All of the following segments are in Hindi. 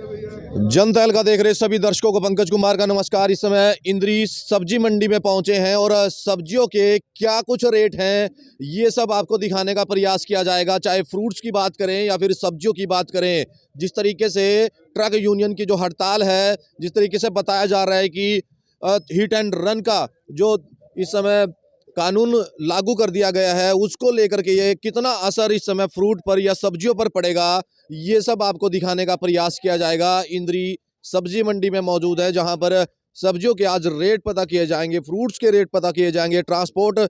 जनता का देख रहे सभी दर्शकों को पंकज कुमार का नमस्कार। इस समय इंद्री सब्जी मंडी में पहुंचे हैं और सब्जियों के क्या कुछ रेट हैं ये सब आपको दिखाने का प्रयास किया जाएगा। चाहे फ्रूट्स की बात करें या फिर सब्जियों की बात करें, जिस तरीके से ट्रक यूनियन की जो हड़ताल है, जिस तरीके से बताया जा रहा है कि हिट एंड रन का जो इस समय कानून लागू कर दिया गया है, उसको लेकर के ये कितना असर इस समय फ्रूट पर या सब्जियों पर पड़ेगा, ये सब आपको दिखाने का प्रयास किया जाएगा। इंद्री सब्जी मंडी में मौजूद है, जहां पर सब्जियों के आज रेट पता किए जाएंगे, फ्रूट्स के रेट पता किए जाएंगे, ट्रांसपोर्ट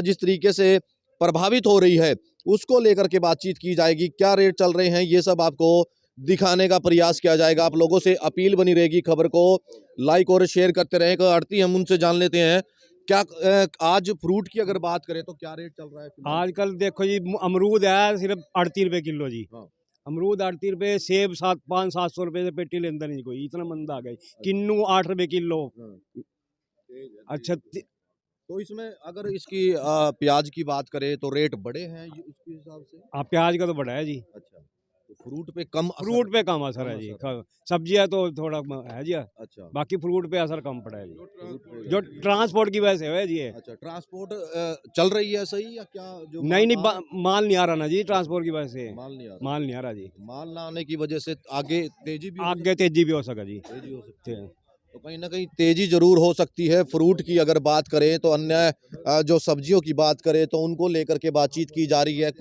जिस तरीके से प्रभावित हो रही है उसको लेकर के बातचीत की जाएगी। क्या रेट चल रहे हैं ये सब आपको दिखाने का प्रयास किया जाएगा। आप लोगों से अपील बनी रहेगी, खबर को लाइक और शेयर करते रहें। आरती हम उनसे जान लेते हैं क्या आज फ्रूट की अगर बात करें तो क्या रेट चल रहा है आजकल? देखो जी, अमरूद है सिर्फ 38 रुपए किलो जी। हाँ। अमरूद 38 रुपए, सेब 500-700 रुपए से पेटी लेंदा नहीं कोई, इतना मंदा आ गई। किन्नू 8 रुपए किलो। अच्छा, तो इसमें अगर इसकी प्याज की बात करें तो रेट बढ़े हैं उसके हिसाब से। आप प्याज का तो बढ़ा है जी। अच्छा, तो फ्रूट पे कम फ्रूट पे कम असर है जी। सब्जियां तो थोड़ा है जी। अच्छा, बाकी फ्रूट पे असर कम पड़ा है जी, जो जो ट्रांसपोर्ट की वजह से है जी। अच्छा, ट्रांसपोर्ट चल रही है सही या क्या? जो नहीं, माल नहीं आ रहा ना जी, ट्रांसपोर्ट की वजह से माल नहीं आ रहा, माल नहीं आ रहा जी। माल ना आने की वजह से आगे तेजी भी आगे तेजी भी हो सका जी। तेजी हो सकती है। ठीक। तो कहीं ना कहीं तेजी जरूर हो सकती है। फ्रूट की अगर बात करें तो अन्य जो सब्जियों की बात करें तो उनको लेकर के बातचीत की जा रही है।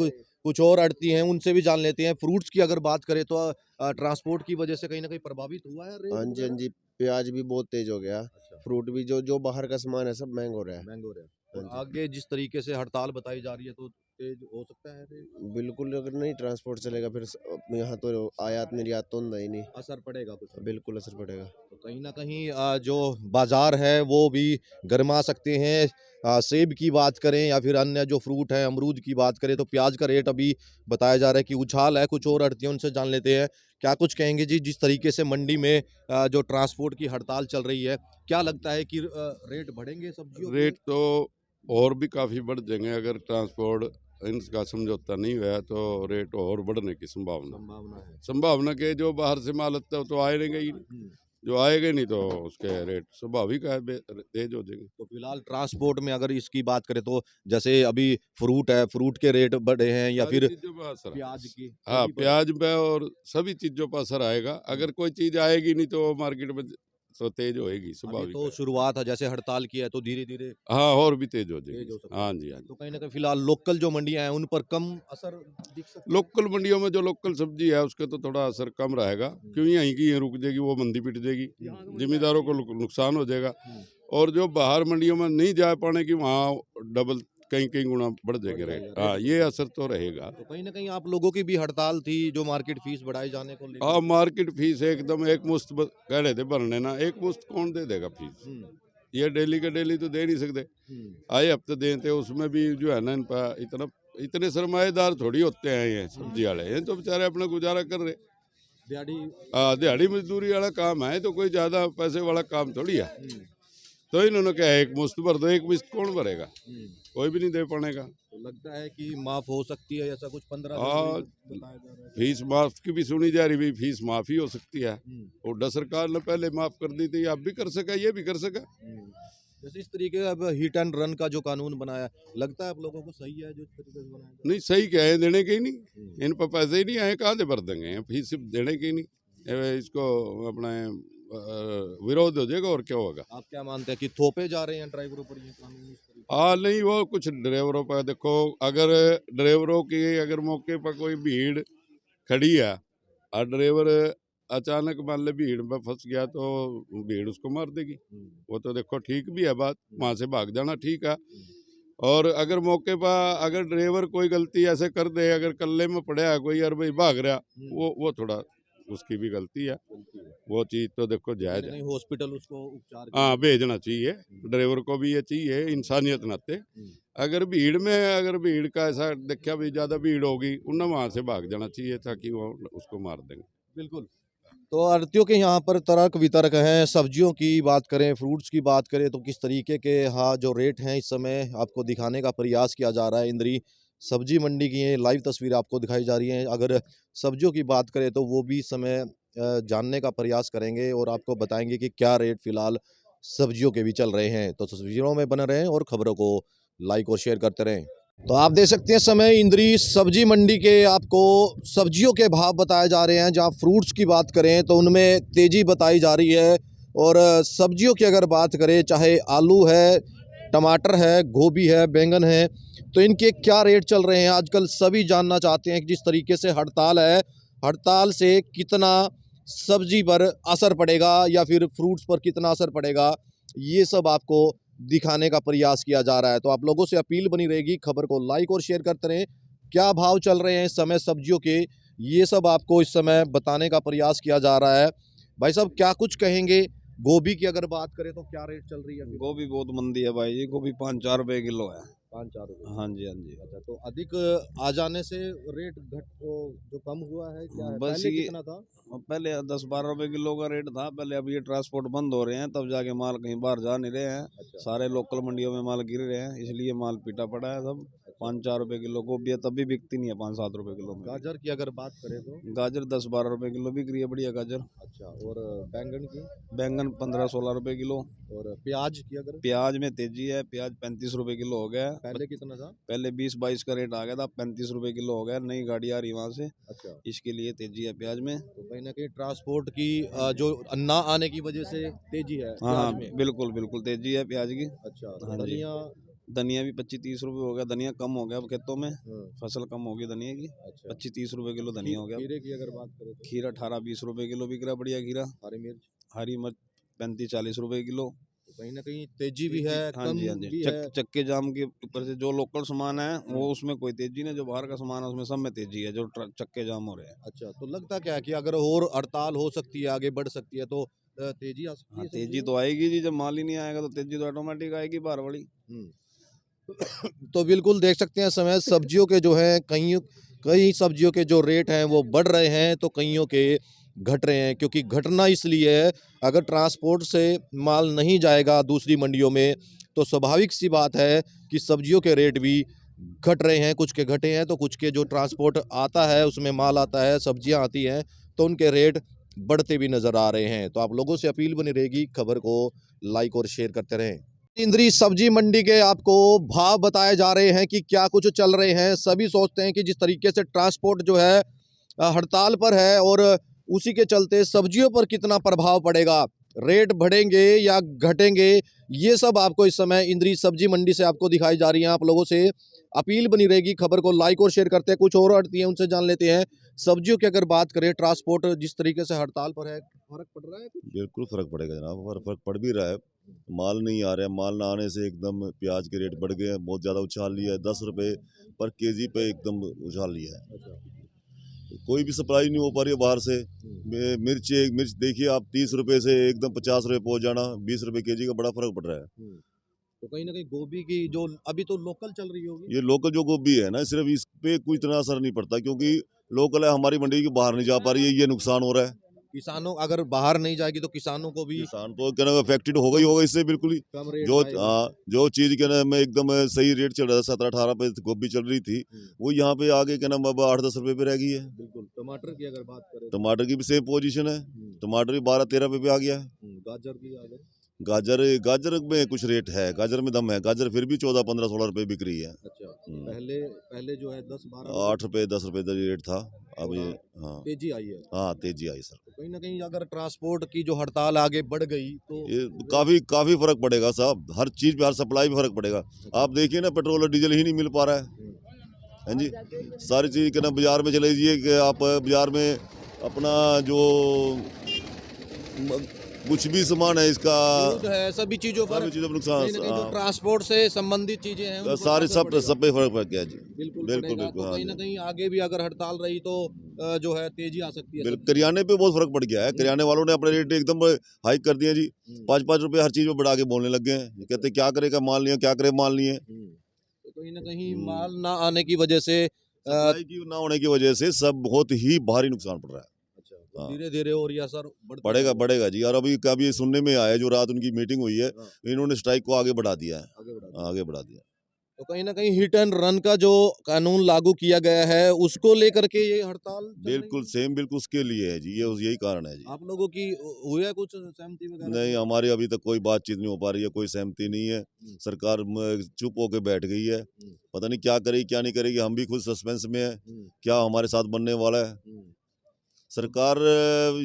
कुछ और अड़ती हैं, उनसे भी जान लेते हैं। फ्रूट्स की अगर बात करें तो ट्रांसपोर्ट की वजह से कहीं ना कहीं प्रभावित हुआ है रेट हाँ जी, हाँ जी, प्याज भी बहुत तेज हो गया। अच्छा, फ्रूट भी जो जो बाहर का सामान है सब महंगा हो रहा है। महंगे हो रहे हैं। हाँ और जी, आगे जिस तरीके से हड़ताल बताई जा रही है तो तेज हो सकता है रेट, बिल्कुल। अगर नहीं ट्रांसपोर्ट चलेगा फिर यहाँ तो आयात निर्यात तो होता ही नहीं। असर पड़ेगा कुछ। बिल्कुल असर पड़ेगा। तो कहीं ना कहीं जो बाजार है वो भी गर्मा सकते हैं। सेब की बात करें या फिर अन्य जो फ्रूट है, अमरूद की बात करें तो प्याज का रेट अभी बताया जा रहा है कि उछाल है। कुछ और अड़तियों उनसे जान लेते हैं क्या कुछ कहेंगे जी। जिस तरीके से मंडी में जो ट्रांसपोर्ट की हड़ताल चल रही है, क्या लगता है कि रेट बढ़ेंगे सब्जियों रेट तो और भी काफ़ी बढ़ जाएंगे अगर ट्रांसपोर्ट इनका समझौता नहीं हुआ तो रेट और बढ़ने की संभावना के जो बाहर से माल आता है तो आएगा ही नहीं। जो आएगा नहीं तो उसके रेट स्वाभाविक है तेज हो जाएंगे। तो फिलहाल ट्रांसपोर्ट में अगर इसकी बात करें तो जैसे अभी फ्रूट है, फ्रूट के रेट बढ़े हैं या फिर चीजों पर असर प्याज की, हाँ, सभी पर। प्याज पे और सभी चीजों पर असर आएगा। अगर कोई चीज आएगी नहीं तो मार्केट में तो तेज होएगी, अभी स्वाभाविक तो है। शुरुआत है, जैसे हड़ताल की है तो धीरे धीरे हाँ, और भी तेज हो तेज जाएगी। हो सकता है। हाँ जी, हाँ जी। तो कहीं ना कहीं फिलहाल लोकल जो मंडियां हैं उन पर कम असर दिख सकता है। लोकल मंडियों में जो लोकल सब्जी है उसके तो थोड़ा असर कम रहेगा, क्यों यहीं की यहीं रुक जाएगी, वो मंदी पिट जाएगी, जिम्मेदारों को नुकसान हो जाएगा। और जो बाहर मंडियों में नहीं जा पाने की वहाँ डबल कहीं गुना बढ़ जाएंगे रेट। हाँ, ये असर तो रहेगा। तो कहीं ना कहीं आप लोगों की भी हड़ताल थी जो मार्केट फीस बढ़ाए जाने को लेकर। हाँ, मार्केट फीस एकदम एक मुश्त कह रहे थे भरने ना, एक मुश्त कौन दे देगा फीस? ये डेली का डेली तो दे नहीं सकते, आए हफ्ते देते। उसमें भी जो है ना इन पर इतने सरमाएदार थोड़ी होते हैं ये सब्जी वाले, ये तो बेचारे अपना गुजारा कर रहे। दिहाड़ी मजदूरी वाला काम है, तो कोई ज्यादा पैसे वाला काम थोड़ी है। तो इन्होंने क्या एक मुश्त भर दो, एक मुश्त कौन भरेगा? कोई भी नहीं दे पाएगा। तो लगता है कि माफ हो सकती है ऐसा कुछ 15 हाँ, बताया जा रहा है। फीस माफ की भी सुनी जा रही, भी फीस माफी हो सकती है। और सरकार ने पहले माफ कर दी थी, अब भी कर सका, ये भी कर सका। जैसे इस तरीके का अब हिट एंड रन का जो कानून बनाया, लगता है आप लोगों को सही है जो इस तरीके से बनाया? नहीं, सही क्या है, देने के ही नहीं, इन पर पैसे ही नहीं आए, कहाँ से भर देंगे? फीस सिर्फ देने के ही नहीं, इसको अपना विरोध हो जाएगा और क्या होगा। आप क्या मानते हैं कि थोपे जा रहे हैं ड्राइवरों पर ये कानून इस तरीके? हाँ, नहीं, वो कुछ ड्राइवरों पर देखो, अगर ड्राइवरों की अगर मौके पर कोई भीड़ खड़ी है और ड्राइवर अचानक मान ले भीड़ में फंस गया तो भीड़ उसको मार देगी। वो तो देखो ठीक भी है बात, वहाँ से भाग जाना ठीक है। और अगर मौके पर अगर ड्राइवर कोई गलती ऐसे कर दे, अगर कल्ले में पड़ा है कोई और भाई भाग रहा, वो थोड़ा उसकी भी गलती है। वो चीज़ तो देखो जायज है। हॉस्पिटल उसको उपचार हाँ, भेजना चाहिए, ड्राइवर को भी ये चाहिए इंसानियत नाते। अगर भीड़ का ऐसा देखा भी ज़्यादा भीड़ होगी, उन्हें वहाँ से भाग जाना चाहिए ताकि वो उसको मार देंगे। बिल्कुल। तो आड़तियों के यहाँ पर तर्क वितर्क हैं। सब्जियों की बात करें, फ्रूट्स की बात करें तो किस तरीके के जो रेट हैं इस समय आपको दिखाने का प्रयास किया जा रहा है। इंद्री सब्जी मंडी की ये लाइव तस्वीर आपको दिखाई जा रही है। अगर सब्जियों की बात करें तो वो भी इस समय जानने का प्रयास करेंगे और आपको बताएंगे कि क्या रेट फिलहाल सब्जियों के भी चल रहे हैं। तो तस्वीरों में बने रहें और खबरों को लाइक और शेयर करते रहें। तो आप देख सकते हैं समय इंद्री सब्जी मंडी के आपको सब्जियों के भाव बताए जा रहे हैं। जहां फ्रूट्स की बात करें तो उनमें तेज़ी बताई जा रही है और सब्जियों की अगर बात करें चाहे आलू है, टमाटर है, गोभी है, बैंगन है, तो इनके क्या रेट चल रहे हैं आजकल सभी जानना चाहते हैं कि जिस तरीके से हड़ताल है, हड़ताल से कितना सब्जी पर असर पड़ेगा या फिर फ्रूट्स पर कितना असर पड़ेगा, ये सब आपको दिखाने का प्रयास किया जा रहा है। तो आप लोगों से अपील बनी रहेगी, खबर को लाइक और शेयर करते रहें। क्या भाव चल रहे हैं इस समय सब्जियों के, ये सब आपको इस समय बताने का प्रयास किया जा रहा है। भाई साहब क्या कुछ कहेंगे? गोभी की अगर बात करें तो क्या रेट चल रही है? गोभी बहुत मंदी है भाई जी। गोभी 5-4 रुपए किलो है। 5-4 रुपये। हाँ जी, हाँ जी। अच्छा, तो अधिक आ जाने से रेट जो कम हुआ है क्या है? बस पहले ये कितना था? पहले 10-12 रुपए किलो का रेट था पहले। अब ये ट्रांसपोर्ट बंद हो रहे हैं तब जाके माल कहीं बाहर जा नहीं रहे हैं। अच्छा। सारे लोकल मंडियों में माल गिर रहे हैं, इसलिए माल पीटा पड़ा है सब। 5-4 रुपए किलो गोभी है तब भी बिकती नहीं है 5-7 रुपए किलो में। गाजर की अगर बात करें तो? गाजर 10-12 रुपए किलो बिक रही है, बढ़िया गाजर। अच्छा, और बैंगन की? बैंगन 15-16 रुपए किलो। और प्याज की अगर? प्याज में तेजी है, प्याज 35 रुपए किलो हो गया है। पहले कितना था? पहले 20-22 का रेट आ गया था, 35 रुपए किलो हो गया। नई गाड़ी आ रही वहाँ से, अच्छा, इसके लिए तेजी है प्याज में। तो कहीं ना कहीं ट्रांसपोर्ट की जो ना आने की वजह से तेजी है हाँ हाँ, प्याज में। बिल्कुल बिल्कुल तेजी है प्याज की। अच्छा, हाँ जी। धनिया? धनिया भी 25-30 रुपए हो गया। धनिया कम हो गया अब खेतों में, हाँ, फसल कम होगी धनिया की। अच्छा। 25-30 रुपए किलो धनिया हो गया। खीरे की अगर बात करें तो? खीरा 18-20 रुपए किलो बिक रहा, बढ़िया खीरा। हरी मिर्च? हरी मिर्च 35-40 रुपए किलो। तो कहीं ना कहीं तेजी भी है, हाँ कम जी, हाँ जी। भी है। चक्के जाम के ऊपर से जो लोकल सामान है वो उसमें कोई तेजी नहीं, जो बाहर का सामान है उसमें सब में तेजी है, जो चक्के जाम हो रहे हैं। अच्छा, तो लगता क्या है कि अगर और हड़ताल हो सकती है, आगे बढ़ सकती है तो तेजी आ सकती हाँ है तेजी सब्जियों तो आएगी जी, जब माल ही नहीं आएगा तो तेजी तो ऑटोमेटिक आएगी बाहर वाली। में? तो बिल्कुल देख सकते हैं समय सब्जियों के जो हैं कई कई सब्जियों के जो रेट हैं वो बढ़ रहे हैं तो कईयों के घट रहे हैं, क्योंकि घटना इसलिए है अगर ट्रांसपोर्ट से माल नहीं जाएगा दूसरी मंडियों में तो स्वाभाविक सी बात है कि सब्जियों के रेट भी घट रहे हैं। कुछ के घटे हैं तो कुछ के जो ट्रांसपोर्ट आता है उसमें माल आता है, सब्जियां आती हैं तो उनके रेट बढ़ते भी नजर आ रहे हैं। तो आप लोगों से अपील बनी रहेगी, खबर को लाइक और शेयर करते रहें। इंद्री सब्जी मंडी के आपको भाव बताए जा रहे हैं कि क्या कुछ चल रहे हैं। सभी सोचते हैं कि जिस तरीके से ट्रांसपोर्ट जो है हड़ताल पर है और उसी के चलते सब्जियों पर कितना प्रभाव पड़ेगा, रेट बढ़ेंगे या घटेंगे, ये सब आपको इस समय इंद्री सब्जी मंडी से आपको दिखाई जा रही है। आप लोगों से अपील बनी रहेगी, खबर को लाइक और शेयर करते हैं। कुछ और आड़ती हैं उनसे जान लेते हैं। सब्जियों की अगर बात करें, ट्रांसपोर्ट जिस तरीके से हड़ताल पर है, फर्क पड़ रहा है कुछ? बिल्कुल फ़र्क पड़ेगा जनाब, और फ़र्क पड़ भी रहा है। माल नहीं आ रहा है, माल ना आने से एकदम प्याज के रेट बढ़ गए हैं, बहुत ज़्यादा उछाल लिया है। 10 रुपये पर केजी पे एकदम उछाल लिया है। अच्छा। कोई भी सप्लाई नहीं हो पा रही है बाहर से। मिर्च देखिए आप, 30 रुपये से एकदम 50 रुपये पहुँच जाना, 20 रुपये केजी का बड़ा फ़र्क पड़ रहा है। तो कहीं ना कहीं गोभी की जो अभी तो लोकल चल रही होगी। ये लोकल जो गोभी है ना, सिर्फ इस पे कुछ इतना असर नहीं पड़ता, क्योंकि लोकल है, हमारी मंडी की बाहर नहीं जा पा रही है, ये नुकसान हो रहा है। किसानों अगर बाहर नहीं जाएगी तो किसानों को भी किसान तो क्या नाम अफेक्टेड होगा ही होगा इससे, बिल्कुल ही। कम रेट जो आएगा। जो चीज़ क्या नाम है एकदम सही रेट चल रहा था, 17-18 रुपये गोभी चल रही थी, वो यहाँ पे आगे क्या नाम अब 8-10 रुपये पे रह गई है। बिल्कुल। टमाटर की अगर बात करें तो? टमाटर की भी सेम पोजीशन है, टमाटर भी 12-13 रुपये पे आ गया है। गाजर की अगर? गाजर में कुछ रेट है, गाजर में दम है, गाजर फिर भी 14-15-16 रुपये बिक रही है। अच्छा, पहले पहले जो है 10-12 8 रुपये 10 रुपये रेट था, अब ये हाँ तेजी आई है। हाँ तेजी आई सर। तो कहीं ना कहीं अगर ट्रांसपोर्ट की जो हड़ताल आगे बढ़ गई तो ये काफ़ी फ़र्क पड़ेगा साहब, हर चीज़ पे, हर सप्लाई पे फ़र्क पड़ेगा। आप देखिए ना, पेट्रोल और डीजल ही नहीं मिल पा रहा है। हाँ जी, सारी चीज़ क्या ना बाज़ार में चले जाइए कि आप बाज़ार में अपना जो कुछ भी सामान है इसका, दूध है, सभी चीजों पर सभी चीज़ों पर कहीं ना कहीं जो नुकसान, ट्रांसपोर्ट से संबंधित चीजें हैं उन पर सारे असर सब पड़ेगा। पे फ़र्क पड़ गया जी। बिल्कुल बिल्कुल पड़ेगा। बिल्कुल तो हाँ कहीं ना जी। कहीं आगे भी अगर हड़ताल रही तो जो है तेजी आ सकती है। बिल्कुल, करियाने पे बहुत फ़र्क पड़ गया है। करियाने वालों ने अपने रेट एकदम हाइक कर दिए जी। 5-5 रुपये हर चीज़ में बढ़ा के बोलने लग गए हैं। कहते क्या करेगा माल नहीं है, क्या करे माल नहीं है। तो कहीं ना कहीं माल ना आने की वजह से सप्लाई की ना होने की वजह से सब बहुत ही भारी नुकसान पड़ रहा है। अच्छा, तो हाँ। धीरे धीरे और ये असर बढ़ेगा जी। और अभी सुनने में आया है, जो रात उनकी मीटिंग हुई है, हाँ। इन्होंने स्ट्राइक को आगे बढ़ा दिया है, आगे बढ़ा आगे बढ़ा दिया। तो कहीं ना कहीं हिट एंड रन का जो कानून लागू किया गया है उसको लेकर के ये हड़ताल चल रही बिल्कुल है? सेम, बिल्कुल उसके लिए है जी, ये यही कारण है जी। आप लोगों की हुआ है कुछ सहमति वगैरह? नहीं, हमारी अभी तक कोई बातचीत नहीं हो पा रही है, कोई सहमति नहीं है। सरकार चुप होके बैठ गई है। पता नहीं क्या करेगी क्या नहीं करेगी, हम भी खुद सस्पेंस में है, क्या हमारे साथ बनने वाला है। सरकार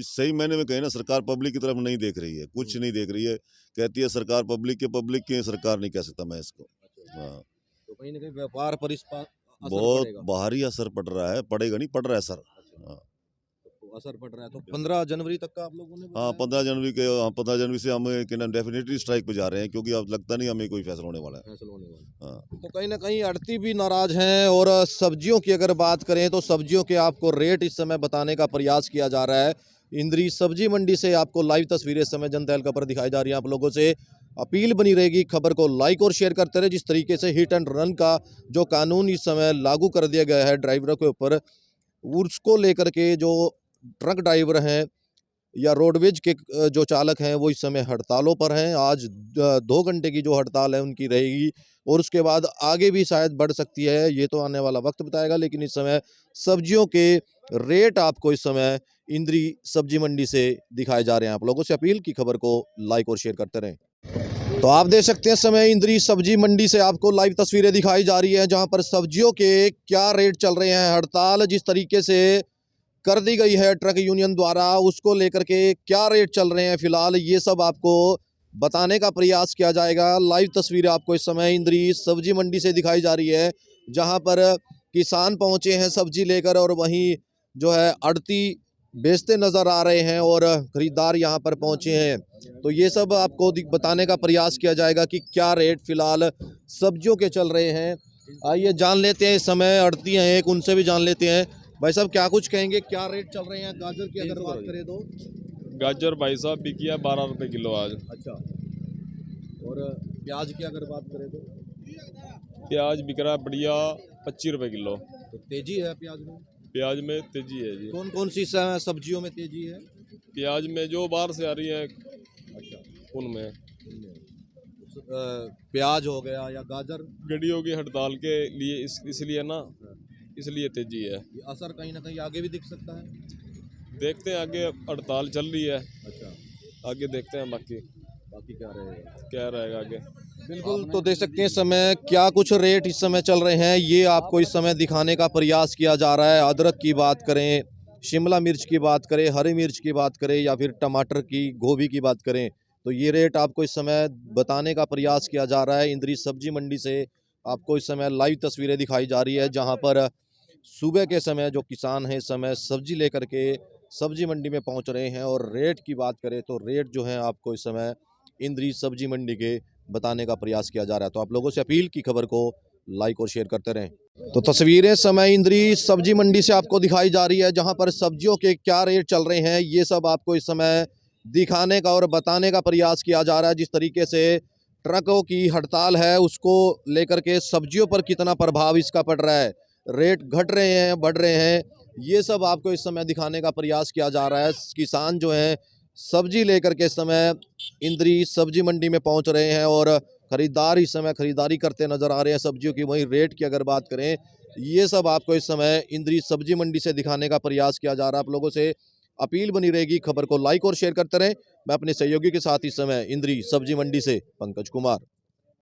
सही मायने में कहे ना, सरकार पब्लिक की तरफ नहीं देख रही है, कुछ नहीं देख रही है। कहती है सरकार पब्लिक की सरकार नहीं कह सकता मैं इसको। हाँ, तो कहीं ना कहीं व्यापार पर इस पर असर बहुत पड़ेगा। बाहरी असर पड़ रहा है, पड़ेगा नहीं, पड़ रहा है सर। हाँ, तो असर पड़ रहा है तो 15 जनवरी तक का आप लोगों ने हाँ, बताया? 15 जनवरी से हम डेफिनेटली स्ट्राइक पे जा रहे हैं, क्योंकि अब लगता नहीं हमें कोई फैसला होने वाला है। फैसला होने वाला है। हाँ, तो कहीं ना कहीं आड़ती भी नाराज हैं और सब्जियों की अगर बात करें तो सब्जियों के आपको रेट इस समय बताने का प्रयास किया जा रहा है। इंद्री सब्जी मंडी से आपको लाइव तस्वीरें इस समय जनता खबर दिखाई जा रही है। आप लोगों से अपील बनी रहेगी, खबर को लाइक और शेयर करते रहे। जिस तरीके से हिट एंड रन का जो कानून इस समय लागू कर दिया गया है ड्राइवरों के ऊपर, उसको लेकर के जो ट्रक ड्राइवर हैं या रोडवेज के जो चालक हैं वो इस समय हड़तालों पर हैं। आज 2 घंटे की जो हड़ताल है उनकी रहेगी और उसके बाद आगे भी शायद बढ़ सकती है, ये तो आने वाला वक्त बताएगा। लेकिन इस समय सब्जियों के रेट आपको इस समय इंद्री सब्जी मंडी से दिखाए जा रहे हैं। आप लोगों से अपील की खबर को लाइक और शेयर करते रहें। तो आप देख सकते हैं इस समय इंद्री सब्जी मंडी से आपको लाइव तस्वीरें दिखाई जा रही है, जहां पर सब्जियों के क्या रेट चल रहे हैं। हड़ताल जिस तरीके से कर दी गई है ट्रक यूनियन द्वारा, उसको लेकर के क्या रेट चल रहे हैं फिलहाल, ये सब आपको बताने का प्रयास किया जाएगा। लाइव तस्वीरें आपको इस समय इंद्री सब्जी मंडी से दिखाई जा रही है, जहां पर किसान पहुंचे हैं सब्जी लेकर और वहीं जो है आड़ती बेचते नजर आ रहे हैं और खरीदार यहां पर पहुंचे हैं। तो ये सब आपको बताने का प्रयास किया जाएगा कि क्या रेट फिलहाल सब्जियों के चल रहे हैं। आइए जान लेते हैं, इस समय आड़ती हैं एक, उनसे भी जान लेते हैं। भाई साहब क्या कुछ कहेंगे, क्या रेट चल रहे हैं? गाजर की अगर बात करें तो गाजर भाई साहब बिकी है 12 रुपए किलो आज। अच्छा, और प्याज की अगर बात करें तो प्याज बिक रहा है बढ़िया 25 रुपए किलो। तेजी है प्याज में? प्याज में तेजी है जी। कौन कौन सी सब्जियों में तेजी है? प्याज में जो बाहर से आ रही है अच्छा, उनमें। प्याज हो गया या गाजर, गड्डियों की हड़ताल के लिए इसलिए ना, इसलिए तेजी है। ये असर कहीं ना कहीं आगे भी दिख सकता है। देखते हैं आगे, हड़ताल चल रही है, अच्छा, आगे देखते हैं बाकी बाकी क्या रहेगा? क्या रहेगा आगे। बिल्कुल, तो देख सकते हैं इस समय क्या कुछ रेट इस समय चल रहे हैं, ये आपको इस समय दिखाने का प्रयास किया जा रहा है। अदरक की बात करें, शिमला मिर्च की बात करें, हरी मिर्च की बात करें या फिर टमाटर की, गोभी की बात करें, तो ये रेट आपको इस समय बताने का प्रयास किया जा रहा है। इंद्री सब्जी मंडी से आपको इस समय लाइव तस्वीरें दिखाई जा रही है, जहाँ पर सुबह के समय जो किसान हैं इस समय सब्जी लेकर के सब्जी मंडी में पहुंच रहे हैं। और रेट की बात करें तो रेट जो है आपको इस समय इंद्री सब्जी मंडी के बताने का प्रयास किया जा रहा है। तो आप लोगों से अपील की खबर को लाइक और शेयर करते रहें। तो तस्वीरें समय इंद्री सब्जी मंडी से आपको दिखाई जा रही है, जहां पर सब्जियों के क्या रेट चल रहे हैं ये सब आपको इस समय दिखाने का और बताने का प्रयास किया जा रहा है। जिस तरीके से ट्रकों की हड़ताल है उसको लेकर के सब्जियों पर कितना प्रभाव इसका पड़ रहा है, रेट घट रहे हैं बढ़ रहे हैं, ये सब आपको इस समय दिखाने का प्रयास किया जा रहा है। किसान जो हैं सब्जी लेकर के इस समय इंद्री सब्जी मंडी में पहुंच रहे हैं और खरीदार इस समय खरीदारी करते नजर आ रहे हैं सब्जियों की। वहीं रेट की अगर बात करें, ये सब आपको इस समय इंद्री सब्जी मंडी से दिखाने का प्रयास किया जा रहा है। आप लोगों से अपील बनी रहेगी, खबर को लाइक और शेयर करते रहें। मैं अपने सहयोगी के साथ इस समय इंद्री सब्जी मंडी से पंकज कुमार।